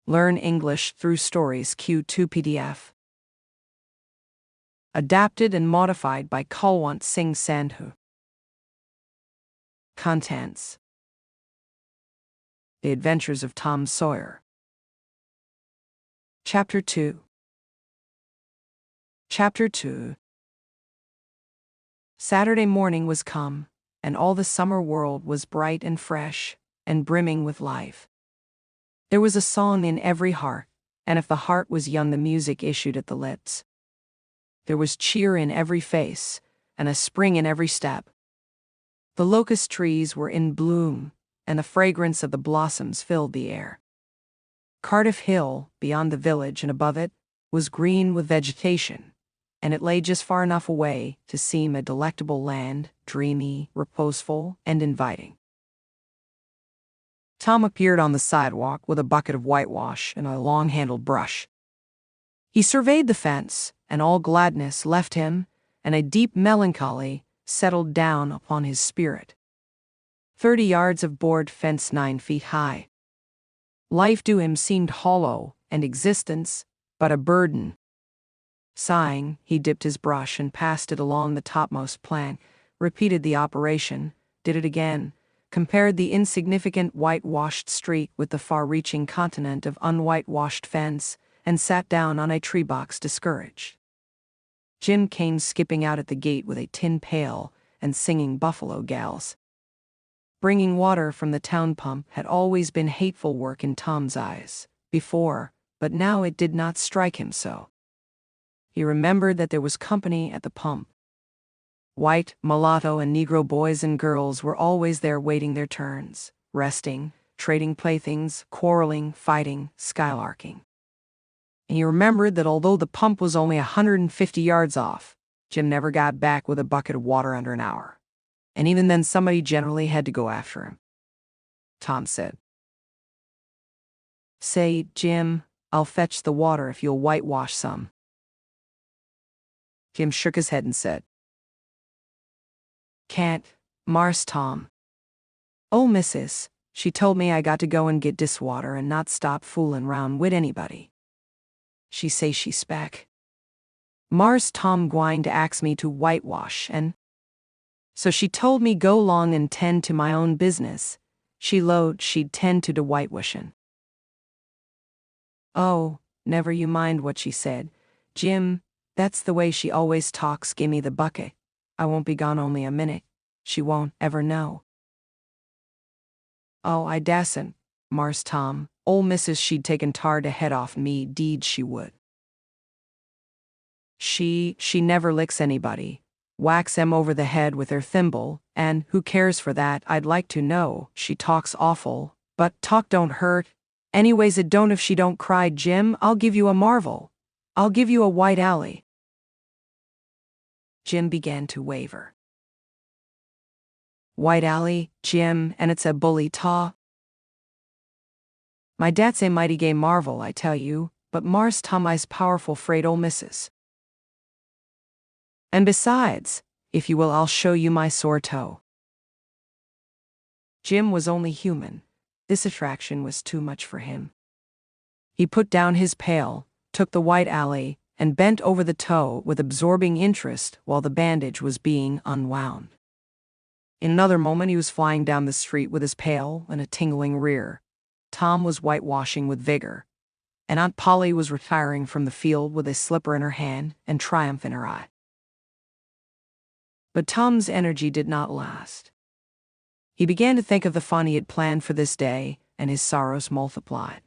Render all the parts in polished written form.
Learn English through stories Q2 PDF. Adapted and modified by Kulwant Singh Sandhu. Contents: The Adventures of Tom Sawyer. Chapter 2. Chapter 2. Saturday morning was come, and all the summer world was bright and fresh, and brimming with life. There was a song in every heart, and if the heart was young, the music issued at the lips. There was cheer in every face, and a spring in every step. The locust trees were in bloom, and the fragrance of the blossoms filled the air. Cardiff Hill, beyond the village and above it, was green with vegetation, and it lay just far enough away to seem a delectable land, dreamy, reposeful, and inviting. Tom appeared on the sidewalk with a bucket of whitewash and a long-handled brush. He surveyed the fence, and all gladness left him, and a deep melancholy settled down upon his spirit. 30 yards of board fence 9 feet high. Life to him seemed hollow, and existence but a burden. Sighing, he dipped his brush and passed it along the topmost plank, repeated the operation, did it again, compared the insignificant whitewashed street with the far-reaching continent of unwhitewashed fence, and sat down on a tree box discouraged. Jim came skipping out at the gate with a tin pail and singing Buffalo Gals. Bringing water from the town pump had always been hateful work in Tom's eyes, before, but now it did not strike him so. He remembered that there was company at the pump. White, mulatto, and Negro boys and girls were always there waiting their turns, resting, trading playthings, quarreling, fighting, skylarking. And he remembered that although the pump was only 150 yards off, Jim never got back with a bucket of water under an hour. And even then somebody generally had to go after him. Tom said, "Say, Jim, I'll fetch the water if you'll whitewash some." Jim shook his head and said, "Can't, Marse Tom. Oh, missus, she told me I got to go and get dis water and not stop foolin' round wid anybody. She say she spec Marse Tom gwine to ax me to whitewash, and so she told me go long and tend to my own business. She lowed she'd tend to de whitewashin'." "Oh, never you mind what she said, Jim. That's the way she always talks. Gimme the bucket. I won't be gone only a minute. She won't ever know." "Oh, I dasn't, Marse Tom. Ol' missus she'd taken tar to head off me, deed she would. She never licks anybody. Whacks 'em over the head with her thimble, and who cares for that, I'd like to know. She talks awful, but talk don't hurt. Anyways it don't if she don't cry. Jim, I'll give you a marvel. I'll give you a white alley." Jim began to waver. "White alley, Jim, and it's a bully taw. My dat's a mighty gay marvel, I tell you, but Marse Tom I's powerful 'fraid ol' missus. And besides, if you will, I'll show you my sore toe." Jim was only human. This attraction was too much for him. He put down his pail, took the white alley, and bent over the toe with absorbing interest while the bandage was being unwound. In another moment he was flying down the street with his pail and a tingling rear. Tom was whitewashing with vigor, and Aunt Polly was retiring from the field with a slipper in her hand and triumph in her eye. But Tom's energy did not last. He began to think of the fun he had planned for this day, and his sorrows multiplied.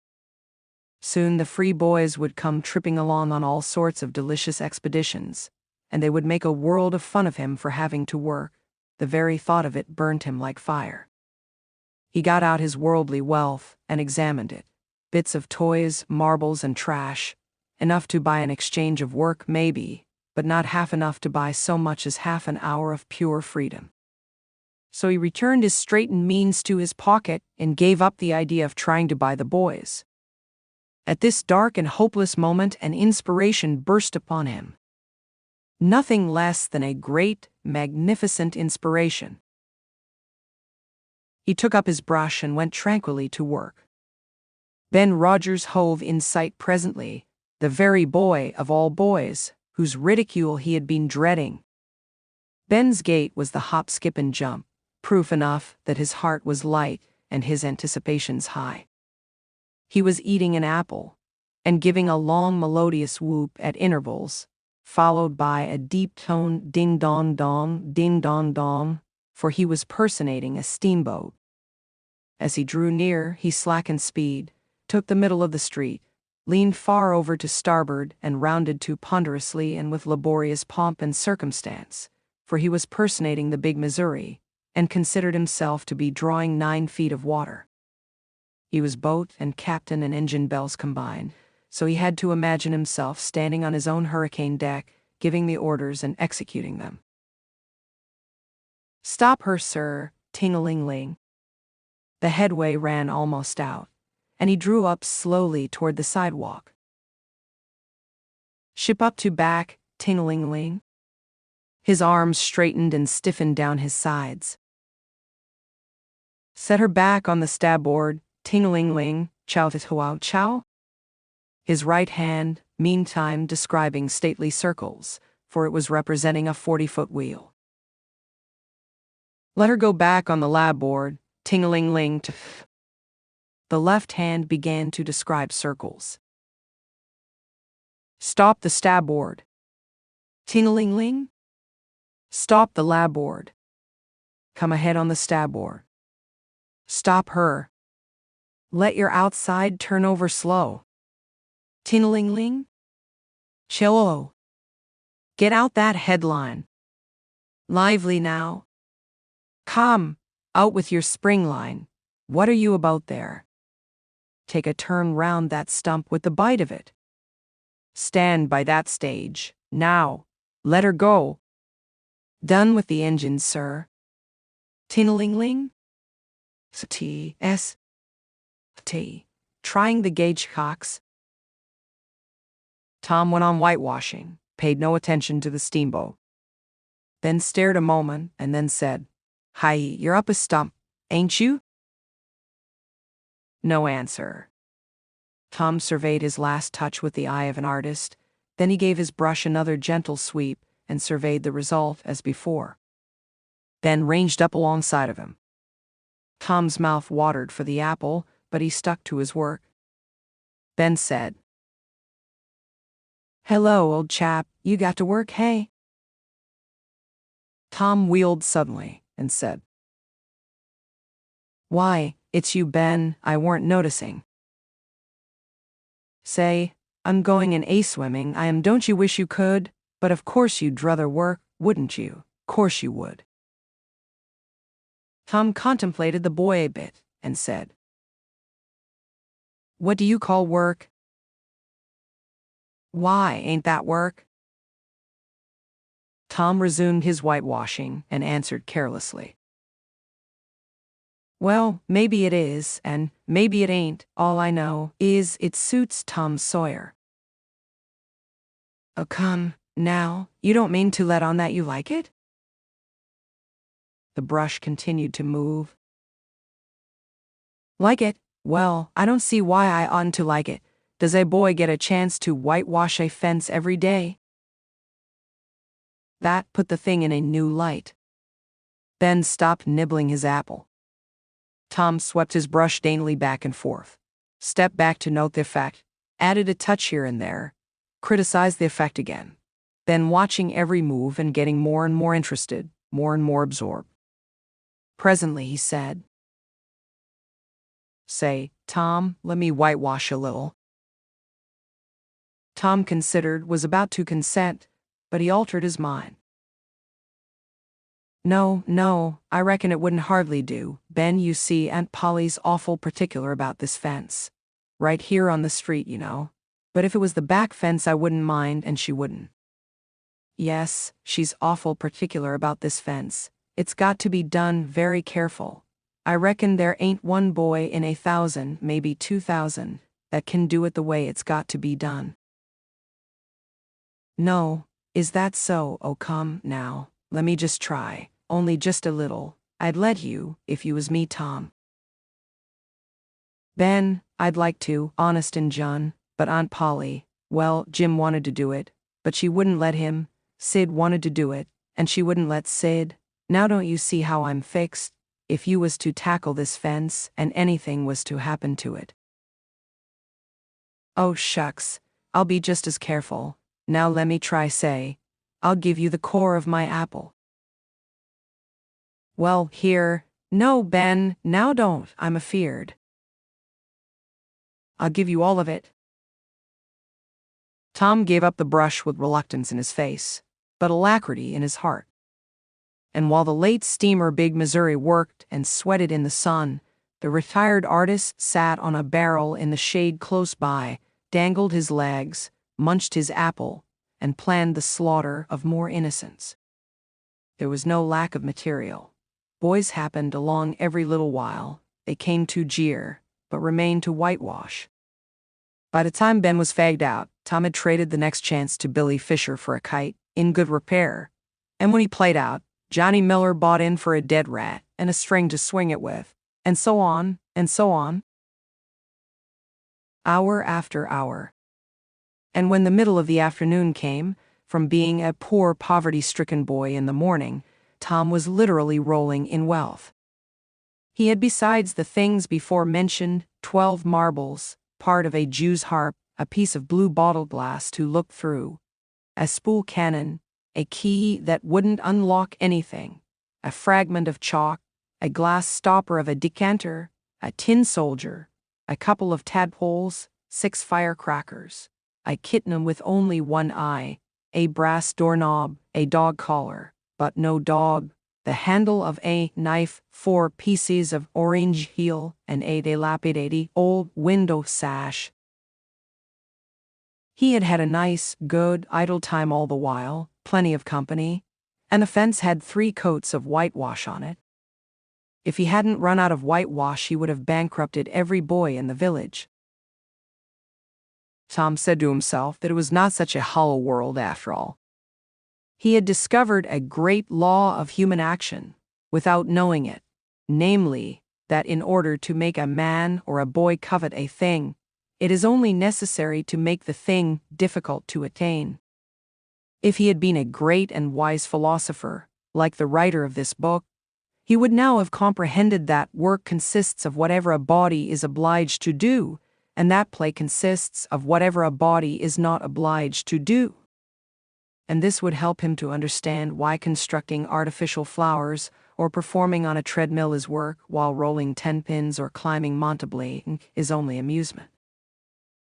Soon the free boys would come tripping along on all sorts of delicious expeditions, and they would make a world of fun of him for having to work. The very thought of it burnt him like fire. He got out his worldly wealth and examined it. Bits of toys, marbles, and trash. Enough to buy an exchange of work, maybe, but not half enough to buy so much as half an hour of pure freedom. So he returned his straitened means to his pocket and gave up the idea of trying to buy the boys. At this dark and hopeless moment, an inspiration burst upon him. Nothing less than a great, magnificent inspiration. He took up his brush and went tranquilly to work. Ben Rogers hove in sight presently, the very boy of all boys, whose ridicule he had been dreading. Ben's gait was the hop, skip, and jump, proof enough that his heart was light and his anticipations high. He was eating an apple, and giving a long melodious whoop at intervals, followed by a deep-toned ding-dong-dong, ding-dong-dong, for he was personating a steamboat. As he drew near, he slackened speed, took the middle of the street, leaned far over to starboard, and rounded to ponderously and with laborious pomp and circumstance, for he was personating the big Missouri, and considered himself to be drawing 9 feet of water. He was boat and captain and engine bells combined, so he had to imagine himself standing on his own hurricane deck, giving the orders and executing them. "Stop her, sir," ting-a-ling-ling. The headway ran almost out, and he drew up slowly toward the sidewalk. "Ship up to back," ting-a-ling-ling. His arms straightened and stiffened down his sides. "Set her back on the starboard," ting-a-ling-ling, chow-chow. His right hand, meantime, describing stately circles, for it was representing a 40-foot wheel. "Let her go back on the larboard," ting-a-ling-ling. The left hand began to describe circles. "Stop the starboard." Ting-a-ling-ling. "Stop the larboard." "Come ahead on the starboard." "Stop her." "Let your outside turn over slow." Ting-a-ling-ling. "Cello." "Get out that headline." "Lively now." "Come, out with your spring line. What are you about there?" "Take a turn round that stump with the bite of it." "Stand by that stage. Now, let her go." "Done with the engines, sir." Ting-a-ling-ling. T. Trying the gauge cocks. Tom went on whitewashing, paid no attention to the steamboat. Ben stared a moment and then said, "Hi, you're up a stump, ain't you?" No answer. Tom surveyed his last touch with the eye of an artist, then he gave his brush another gentle sweep and surveyed the result as before. Ben ranged up alongside of him. Tom's mouth watered for the apple, but he stuck to his work. Ben said, "Hello, old chap, you got to work, hey?" Tom wheeled suddenly and said, "Why, it's you, Ben, I weren't noticing." "Say, I'm going in A-swimming, I am. Don't you wish you could? But of course you'd druther work, wouldn't you? Course you would." Tom contemplated the boy a bit and said, "What do you call work?" "Why, ain't that work?" Tom resumed his whitewashing and answered carelessly, "Well, maybe it is, and maybe it ain't. All I know is it suits Tom Sawyer." "Oh, come, now, you don't mean to let on that you like it?" The brush continued to move. "Like it? Well, I don't see why I oughtn't to like it. Does a boy get a chance to whitewash a fence every day?" That put the thing in a new light. Ben stopped nibbling his apple. Tom swept his brush daintily back and forth, stepped back to note the effect, added a touch here and there, criticized the effect again, then watching every move and getting more and more interested, more and more absorbed. Presently he said, "Say, Tom, let me whitewash a little." Tom considered, was about to consent, but he altered his mind. No, I reckon it wouldn't hardly do. Ben, you see, Aunt Polly's awful particular about this fence. Right here on the street, you know. But if it was the back fence I wouldn't mind, and she wouldn't. Yes, she's awful particular about this fence. It's got to be done very careful. I reckon there ain't one boy in 1,000, maybe 2,000, that can do it the way it's got to be done." "No, is that so? Oh, come, now, let me just try, only just a little. I'd let you, if you was me, Tom." Ben, I'd like to, honest and John, but Aunt Polly, well, Jim wanted to do it, but she wouldn't let him. Sid wanted to do it, and she wouldn't let Sid. Now don't you see how I'm fixed? If you was to tackle this fence and anything was to happen to it. Oh shucks, I'll be just as careful. Now let me try say. I'll give you the core of my apple. Well, here. No, Ben, now don't, I'm afeard. I'll give you all of it. Tom gave up the brush with reluctance in his face, but alacrity in his heart. And while the late steamer Big Missouri worked and sweated in the sun, the retired artist sat on a barrel in the shade close by, dangled his legs, munched his apple, and planned the slaughter of more innocents. There was no lack of material. Boys happened along every little while. They came to jeer, but remained to whitewash. By the time Ben was fagged out, Tom had traded the next chance to Billy Fisher for a kite, in good repair. And when he played out, Johnny Miller bought in for a dead rat and a string to swing it with, and so on, and so on. Hour after hour. And when the middle of the afternoon came, from being a poor poverty-stricken boy in the morning, Tom was literally rolling in wealth. He had, besides the things before mentioned, 12 marbles, part of a Jew's harp, a piece of blue bottle glass to look through, a spool cannon, a key that wouldn't unlock anything, a fragment of chalk, a glass stopper of a decanter, a tin soldier, a couple of tadpoles, 6 firecrackers, a kitten with only one eye, a brass doorknob, a dog collar, but no dog, the handle of a knife, 4 pieces of orange heel, and a dilapidated old window sash. He had had a nice, good, idle time all the while, plenty of company, and the fence had 3 coats of whitewash on it. If he hadn't run out of whitewash, he would have bankrupted every boy in the village. Tom said to himself that it was not such a hollow world after all. He had discovered a great law of human action, without knowing it, namely, that in order to make a man or a boy covet a thing, it is only necessary to make the thing difficult to attain. If he had been a great and wise philosopher, like the writer of this book, he would now have comprehended that work consists of whatever a body is obliged to do, and that play consists of whatever a body is not obliged to do. And this would help him to understand why constructing artificial flowers or performing on a treadmill is work, while rolling 10 pins or climbing Mont Blanc is only amusement.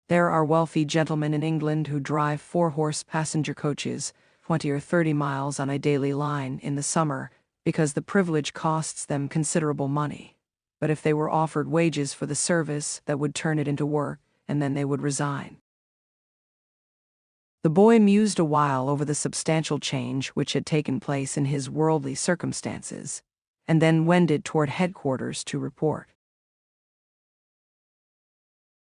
There are wealthy gentlemen in England who drive 4-horse passenger coaches 20 or 30 miles on a daily line in the summer because the privilege costs them considerable money. But if they were offered wages for the service, that would turn it into work, and then they would resign. The boy mused a while over the substantial change which had taken place in his worldly circumstances, and then wended toward headquarters to report.